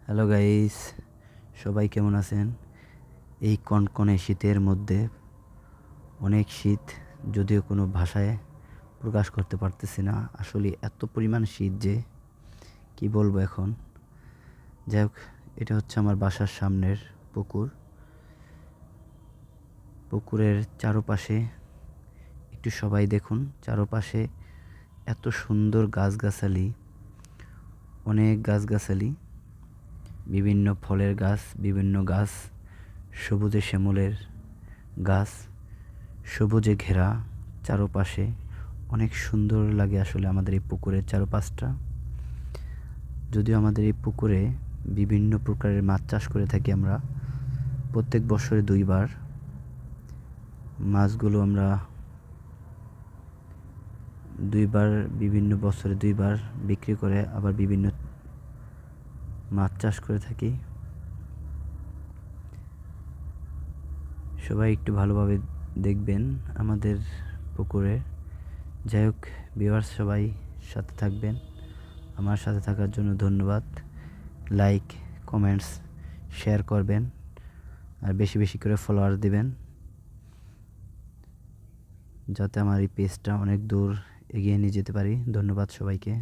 Hello guys, সবাই কেমন আছেন? এই কনকনে শীতের মধ্যে অনেক শীত, যদিও কোনো ভাষায় প্রকাশ করতে পারতেছি না। আসলে এত পরিমাণ শীত যে কি বলবো এখন। যাই হোক, এটা হচ্ছে আমার বাসার সামনের পুকুর। পুকুরের চারপাশে একটু সবাই দেখুন, চারপাশে এত সুন্দর গাছগাছালি, অনেক গাছগাছালি, বিভিন্ন ফলের গাছ, বিভিন্ন গাছ, সবুজে শ্যামলের গাছ, সবুজে ঘেরা চারপাশে। অনেক সুন্দর লাগে আসলে আমাদের এই পুকুরের চারপাশটা। যদিও আমাদের এই পুকুরে বিভিন্ন প্রকারের মাছ চাষ করে থাকি আমরা প্রত্যেক বছরে 2 বার। মাছগুলো আমরা 2 বার, বিভিন্ন বছরে 2 বার বিক্রি করে আবার বিভিন্ন মাছ চাষ করে থাকি। সবাই একটু ভালোভাবে দেখবেন আমাদের পুকুরে। যাই হোক ভিউয়ার্স, সবাই সাথে থাকবেন। আমার সাথে থাকার জন্য ধন্যবাদ। লাইক, কমেন্টস, শেয়ার করবেন আর বেশি বেশি করে ফলোয়ার দিবেন, যাতে আমার এই পেজটা অনেক দূর এগিয়ে নিয়ে যেতে পারি। ধন্যবাদ সবাইকে।